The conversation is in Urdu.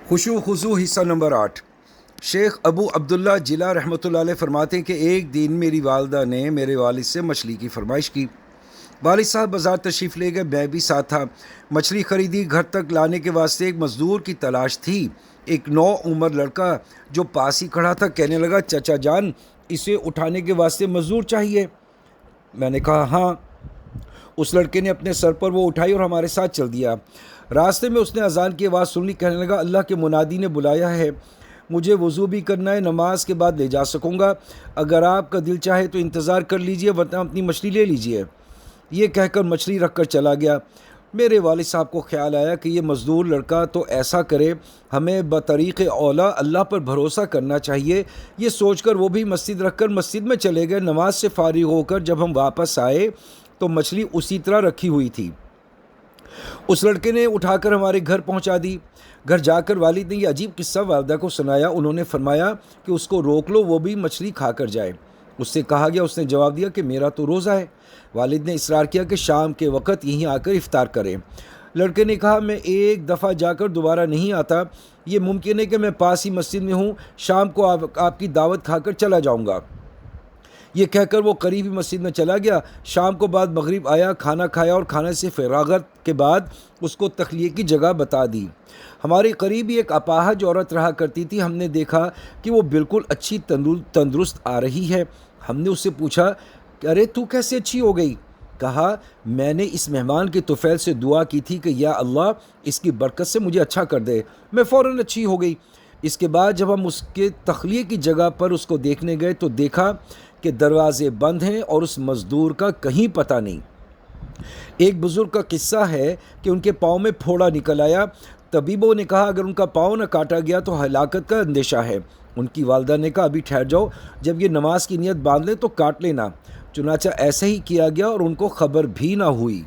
خشوع خضوع حصہ نمبر 8۔ شیخ ابو عبداللہ جلا رحمۃ اللہ علیہ فرماتے ہیں کہ ایک دن میری والدہ نے میرے والد سے مچھلی کی فرمائش کی۔ والد صاحب بازار تشریف لے گئے، میں بھی ساتھ تھا۔ مچھلی خریدی، گھر تک لانے کے واسطے ایک مزدور کی تلاش تھی۔ ایک نو عمر لڑکا جو پاس ہی کھڑا تھا کہنے لگا، چچا جان اسے اٹھانے کے واسطے مزدور چاہیے؟ میں نے کہا ہاں۔ اس لڑکے نے اپنے سر پر وہ اٹھائی اور ہمارے ساتھ چل دیا۔ راستے میں اس نے اذان کی آواز سن لی، کہنے لگا، اللہ کے منادی نے بلایا ہے، مجھے وضو بھی کرنا ہے، نماز کے بعد لے جا سکوں گا، اگر آپ کا دل چاہے تو انتظار کر لیجئے ورنہ اپنی مچھلی لے لیجئے۔ یہ کہہ کر مچھلی رکھ کر چلا گیا۔ میرے والد صاحب کو خیال آیا کہ یہ مزدور لڑکا تو ایسا کرے، ہمیں بطریق اولا اللہ پر بھروسہ کرنا چاہیے۔ یہ سوچ کر وہ بھی مسجد رکھ کر مسجد میں چلے گئے۔ نماز سے فارغ ہو کر جب ہم واپس آئے تو مچھلی اسی طرح رکھی ہوئی تھی۔ اس لڑکے نے اٹھا کر ہمارے گھر پہنچا دی۔ گھر جا کر والد نے یہ عجیب قصہ والدہ کو سنایا۔ انہوں نے فرمایا کہ اس کو روک لو، وہ بھی مچھلی کھا کر جائے۔ اس سے کہا گیا، اس نے جواب دیا کہ میرا تو روزہ ہے۔ والد نے اصرار کیا کہ شام کے وقت یہیں آ کر افطار کریں۔ لڑکے نے کہا، میں ایک دفعہ جا کر دوبارہ نہیں آتا، یہ ممکن ہے کہ میں پاس ہی مسجد میں ہوں، شام کو آپ کی دعوت کھا کر چلا جاؤں گا۔ یہ کہہ کر وہ قریبی مسجد میں چلا گیا۔ شام کو بعد مغرب آیا، کھانا کھایا اور کھانے سے فراغت کے بعد اس کو تخلیے کی جگہ بتا دی۔ ہمارے قریب ہی ایک اپاہج عورت رہا کرتی تھی۔ ہم نے دیکھا کہ وہ بالکل اچھی تندرست آ رہی ہے۔ ہم نے اس سے پوچھا کہ ارے تو کیسے اچھی ہو گئی؟ کہا، میں نے اس مہمان کے طفیل سے دعا کی تھی کہ یا اللہ اس کی برکت سے مجھے اچھا کر دے، میں فوراً اچھی ہو گئی۔ اس کے بعد جب ہم اس کے تخلیے کی جگہ پر اس کو دیکھنے گئے تو دیکھا کہ دروازے بند ہیں اور اس مزدور کا کہیں پتہ نہیں۔ ایک بزرگ کا قصہ ہے کہ ان کے پاؤں میں پھوڑا نکل آیا۔ طبیبوں نے کہا اگر ان کا پاؤں نہ کاٹا گیا تو ہلاکت کا اندیشہ ہے۔ ان کی والدہ نے کہا ابھی ٹھہر جاؤ، جب یہ نماز کی نیت باندھ لیں تو کاٹ لینا۔ چنانچہ ایسا ہی کیا گیا اور ان کو خبر بھی نہ ہوئی۔